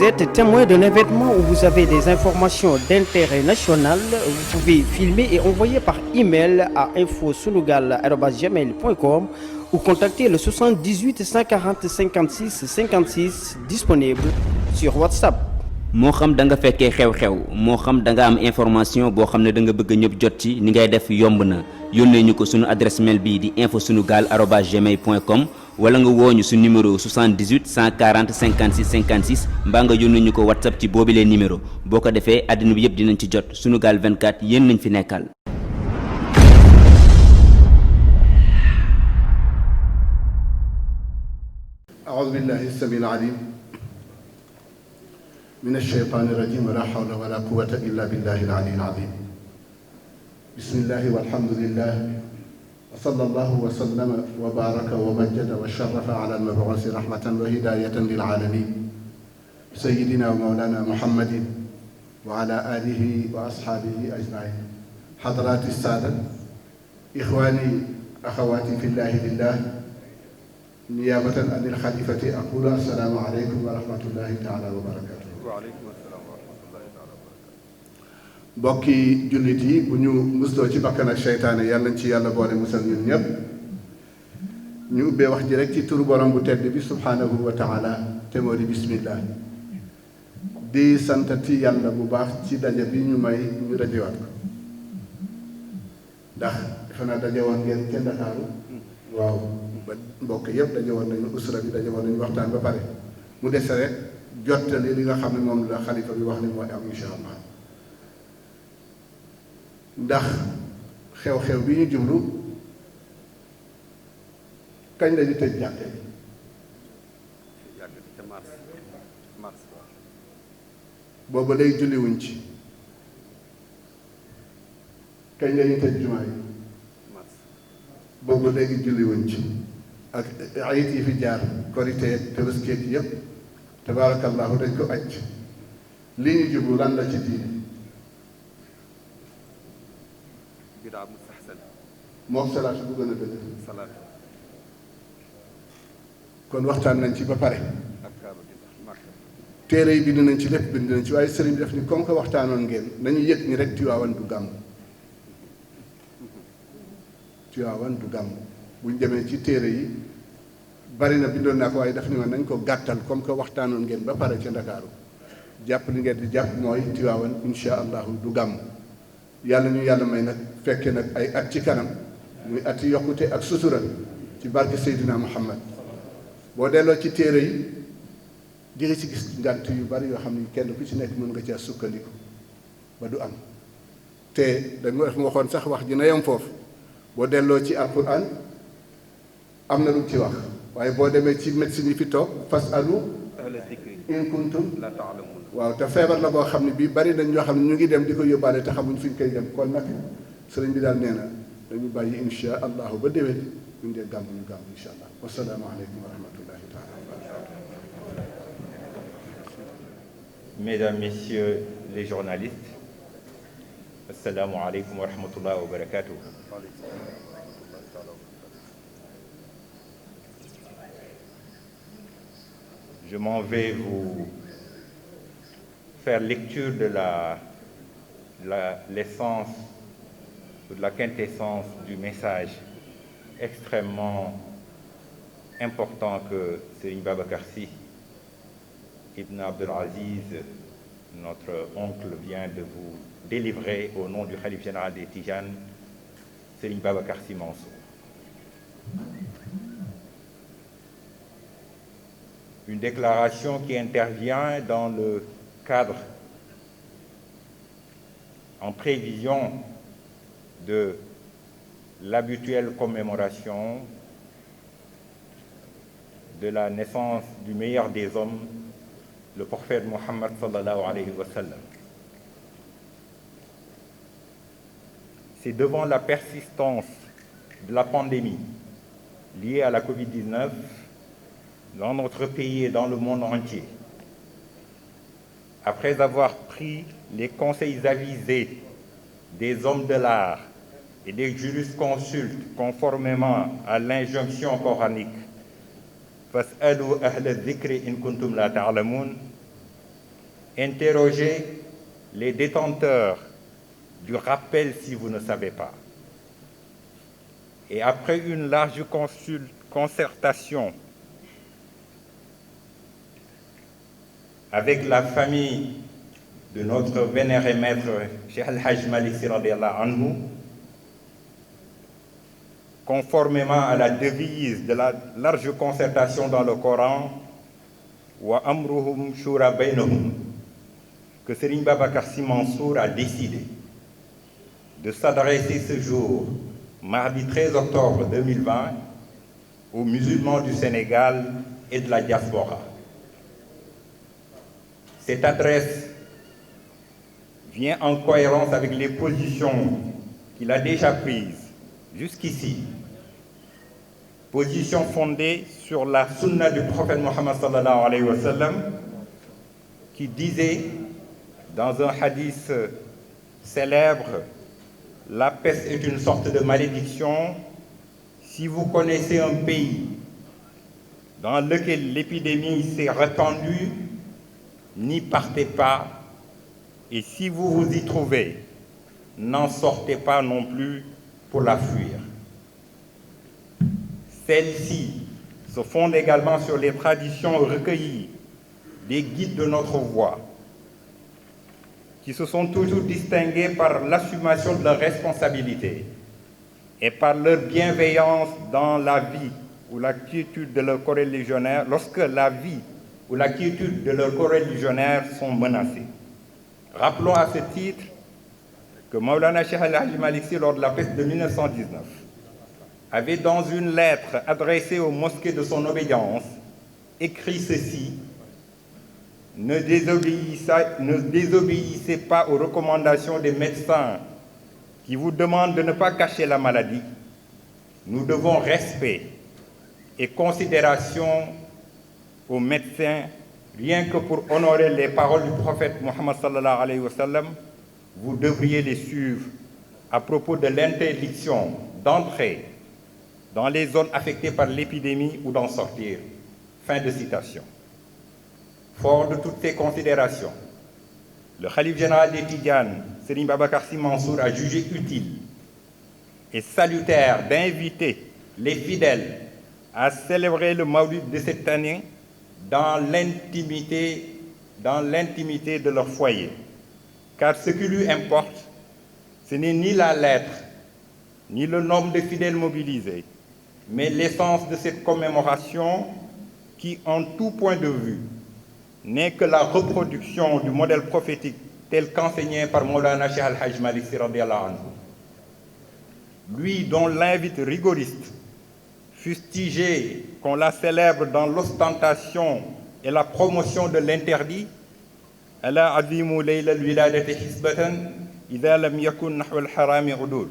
êtes témoin d'un événement où vous avez des informations d'intérêt national, vous pouvez filmer et envoyer par email à infosunugal@gmail.com ou contacter le 78 140 56 56 disponible sur WhatsApp. moo xam da nga fekkee xew-xew moo xam da nga am information boo xam ne da nga bëgg ñëpp jot ci ni ngay def yomb na yónnee ñu ko suñu adresse mail bii di infosunugal@gmail.com wala nga woo ñu su numéro 78 140 56 56 mbaa nga yónnee ñu ko WhatsApp ci boobilee numéro boo ko defee àddina bi yëpp dinañ ci jot Sunugal 24 yéen nañ fi nekkal. أعوذ بالله السميع العليم من الشيطان الرجيم ولا حول ولا قوة إلا بالله العلي العظيم بسم الله والحمد لله وصلى الله وسلم وبارك ومجد وشرف على المبعوث رحمة وهداية للعالمين سيدنا ومولانا محمد وعلى آله وأصحابه أجمعين حضرات السادة إخواني أخواتي في الله لله نيابة عن الخليفة أقول السلام عليكم ورحمة الله تعالى وبركاته. وعليكم السلام ورحمة الله تعالى وبركاته. bokki jullit yi bu ñu musloo ci bakkan ak seytaane yàlla nañ ci yàlla boole musal ñun ñëpp ñu ubbee wax ji rek ci turu borom bu tedd bi subhaanahu wa taala te moo di bismillah di santati yàlla bu baax ci daje bi ñu may ñu dajewaat ko ndax defe naa daje woon ngeen ca Ndakaaru waaw ba mbokk yëpp daje woon nañu usra bi daje woon nañu waxtaan ba pare mu dese rek jottali li nga xam ne moom la xalifa bi wax ni mooy am insha allah ndax xew-xew bi ñu jublu kañ la ñu tëj jàkke booba léegi julliwuñ ci kañ la ñu tëj jumaa yi boobu léegi julliwuñ ci ak ayit yi fi jaar korite Tabaski yëpp tabaarakallahu dañ ko aj li ñu jublu lan la ci diine bidaa mustahsan moom salaatu bu gën a dëgg salaat kon waxtaan nañ ci ba pare ak kaaba gi Makka téere yi bind nañ ci lépp bind nañ ci waaye sëriñ bi def ni comme que waxtaanoon ngeen nañu yëg ni rek Tiwaawan du gàmm Tiwaawan du gàmm buñ demee ci téere yi bari na bindoon naa ko waaye daf ni ma nañ ko gàttal comme que waxtaanoon ngeen ba pare ca Ndakaaru jàpp li ngeen di jàpp mooy Tiwaawan insha allahu du gàmm yàlla ñu yàlla may nag fekke nag ay at ci kanam muy at yi yokkute ak sutura ci barke Seydina Muhammad boo delloo ci téere yi di nga ci gis ngànt yu bari yoo xam ne kenn ku ci nekk mën nga caa sukkandiku ba du am te dañu waxoon sax wax ji na yem foofu boo delloo ci alquran am na lu ci wax waaye boo demee ci médecine yi fi toog fasalu ahla dikri in kuntum la taalamun waaw te feebar la boo xam ne bii bari nañ ñoo xam ne ñu ngi dem di ko yóbbaale te xamuñ fi ñu koy dem kon nag sëriñ bi daal nee na dañu bàyyi insha allahu ba déwén ñu dee gàmm ñu gàmm insha allah wasalaamu aleykum wa rahmatullahi taala wa barakatuh. Mesdames, Messieurs les journalistes, assalamu alaikum wa rahmatullahi wa barakatuh. Je m'en vais vous faire lecture de l'essence ou de la quintessence du message extrêmement important que Serigne Babacar Sy Ibn Abdul Aziz, notre oncle, vient de vous délivrer au nom du Khalife général des Tijanes, Serigne Babacar Sy Mansour. Une déclaration qui intervient dans le cadre, en prévision de l'habituelle commémoration de la naissance du meilleur des hommes, le prophète Mohammed sallallahu alayhi wa sallam. C'est devant la persistance de la pandémie liée à la Covid-19 dans notre pays et dans le monde entier, après avoir pris les conseils avisés des hommes de l'art et des jurisconsultes conformément à l'injonction coranique « Fas'alu ahla dhikri in kuntum la ta'lamun » interrogez les détenteurs du rappel si vous ne savez pas. Et après une large concertation avec la famille de notre vénéré maître Cheikh Al-Hajj Malick Sy radiyallahu anhu, conformément à la devise de la large concertation dans le Coran, wa amruhum shura baynahum, que Serigne Babacar Sy Mansour a décidé de s'adresser ce jour, mardi 13 octobre 2020, aux musulmans du Sénégal et de la diaspora. Cette adresse vient en cohérence avec les positions qu'il a déjà prises jusqu'ici, positions fondées sur la sunna du prophète Mohammed sallallahu alayhi wa sallam, qui disait dans un hadith célèbre: la peste est une sorte de malédiction. Si vous connaissez un pays dans lequel l'épidémie s'est répandue, n'y partez pas, et si vous vous y trouvez, n'en sortez pas non plus pour la fuir. Celles-ci se fondent également sur les traditions recueillies des guides de notre voie, qui se sont toujours distingués par l'assumation de leurs responsabilités et par leur bienveillance dans la vie ou la quiétude de leurs coreligionnaires, lorsque la vie ou la quiétude de leurs coreligionnaires sont menacées. Rappelons à ce titre que Maulana Cheikh Al-Hajj Malick Sy, lors de la peste de 1919, avait dans une lettre adressée aux mosquées de son obédience écrit ceci: ne désobéissez pas aux recommandations des médecins qui vous demandent de ne pas cacher la maladie. Nous devons respect et considération aux médecins, rien que pour honorer les paroles du prophète Mohammed sallallahu alayhi wa sallam. Vous devriez les suivre à propos de l'interdiction d'entrer dans les zones affectées par l'épidémie ou d'en sortir. Fin de citation. Fort de toutes ces considérations, le khalife général des Tidjanes, Serigne Babacar Sy Mansour, a jugé utile et salutaire d'inviter les fidèles à célébrer le Mawlid de cette année dans l'intimité de leur foyer. Car ce qui lui importe, ce n'est ni la lettre, ni le nombre de fidèles mobilisés, mais l'essence de cette commémoration qui, en tout point de vue, n'est que la reproduction du modèle prophétique tel qu'enseigné par Maulana Cheikh Al-Hajj Malick Sy radiyallahu anhu. Lui dont l'invite rigoriste, fustigé qu'on la célèbre dans l'ostentation et la promotion de l'interdit, ala azimu layla al-wiladati hisbatan idha lam yakun nahwa al-harami udul.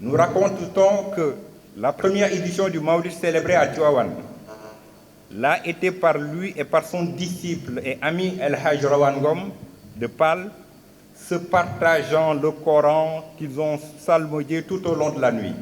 Nous racontons que la première édition du Mawlid célébré à Tivaouane l'a été par lui et par son disciple et ami El-Hajj Rawane Ngom de Pal, se partageant le Coran qu'ils ont psalmodié tout au long de la nuit.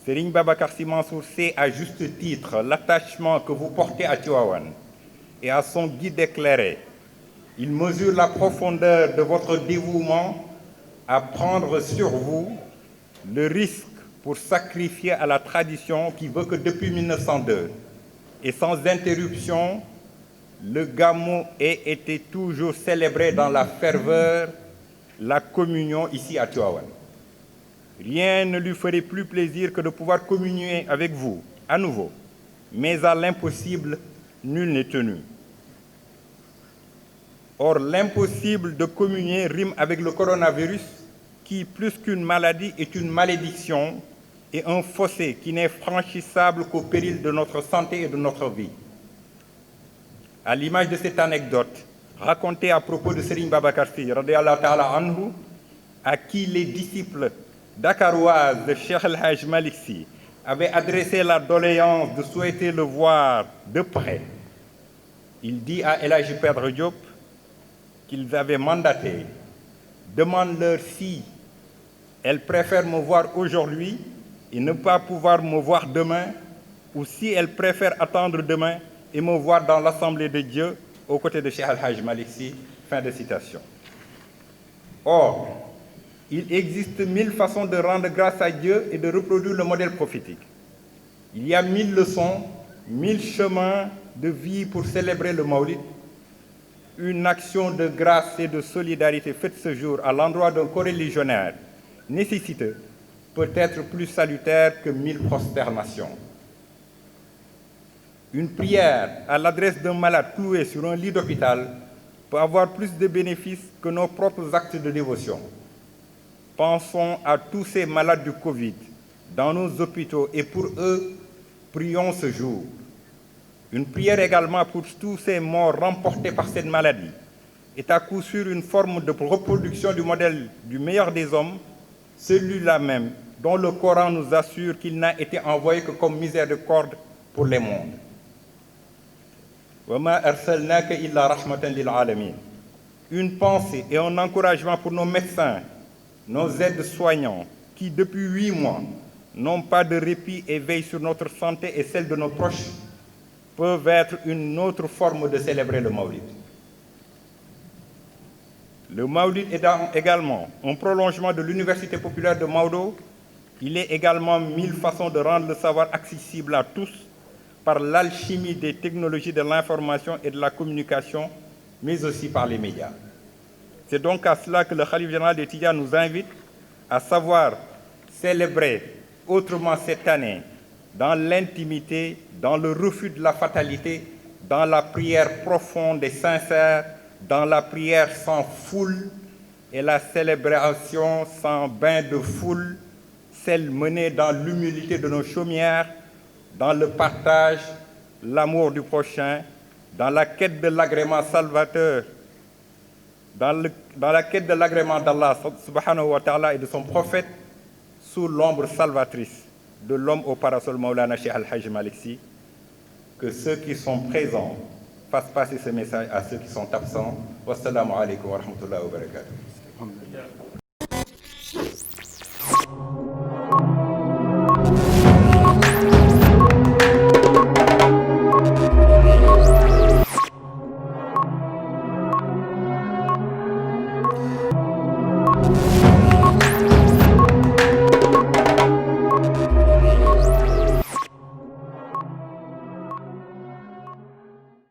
Serigne Babacar Sy Mansour sait à juste titre l'attachement que vous portez à Tivaouane et à son guide éclairé. Il mesure la profondeur de votre dévouement à prendre sur vous le risque pour sacrifier à la tradition qui veut que depuis 1902 et sans interruption, le Gamou ait été toujours célébré dans la ferveur, la communion ici à Tivaouane. Rien ne lui ferait plus plaisir que de pouvoir communier avec vous à nouveau, mais à l'impossible, nul n'est tenu. Or, l'impossible de communier rime avec le coronavirus qui, plus qu'une maladie, est une malédiction et un fossé qui n'est franchissable qu'au péril de notre santé et de notre vie. À l'image de cette anecdote racontée à propos de Serigne Babacar Sy radiyallahu ta'ala anhu, à qui les disciples dakaroises de Cheikh El-Hajj Malick Sy avaient adressé la doléance de souhaiter le voir de près. Il dit à El Hadji Pedre Diop qu'ils avaient mandaté: demande-leur si elles préfèrent me voir aujourd'hui et ne pas pouvoir me voir demain, ou si elles préfèrent attendre demain et me voir dans l'Assemblée de Dieu aux côtés de Cheikh Al-Hajj Malick Sy. Fin de citation. Or, il existe 1000 façons de rendre grâce à Dieu et de reproduire le modèle prophétique. Il y a 1000 leçons, 1000 chemins de vie pour célébrer le Maulid. Une action de grâce et de solidarité faite ce jour à l'endroit d'un coreligionnaire nécessiteux peut être plus salutaire que 1000 prosternations. Une prière à l'adresse d'un malade cloué sur un lit d'hôpital peut avoir plus de bénéfices que nos propres actes de dévotion. Pensons à tous ces malades du Covid dans nos hôpitaux et pour eux, prions ce jour. Une prière également pour tous ces morts remportés par cette maladie est à coup sûr une forme de reproduction du modèle du meilleur des hommes, celui-là même dont le Coran nous assure qu'il n'a été envoyé que comme miséricorde pour les mondes. Une pensée et un encouragement pour nos médecins, nos aides-soignants, qui depuis 8 mois n'ont pas de répit et veillent sur notre santé et celle de nos proches, peuvent être une autre forme de célébrer le Maulid. Le Maulid est également un prolongement de l'Université populaire de Maodo. Il est également 1000 façons de rendre le savoir accessible à tous par l'alchimie des technologies de l'information et de la communication, mais aussi par les médias. C'est donc à cela que le Khalife général des Tidjanes nous invite à savoir célébrer autrement cette année, dans l'intimité, dans le refus de la fatalité, dans la prière profonde et sincère, dans la prière sans foule et la célébration sans bain de foule, celle menée dans l'humilité de nos chaumières, dans le partage, l'amour du prochain, dans la quête de l'agrément salvateur, dans la quête de l'agrément d'Allah subhanahu wa ta'ala et de son prophète, sous l'ombre salvatrice de l'homme au parasol Maulana Cheikh Al-Hajj Malick Sy, que ceux qui sont présents fassent passer ce message à ceux qui sont absents. Wassalamu alaikum wa rahmatullahi wa barakatuh.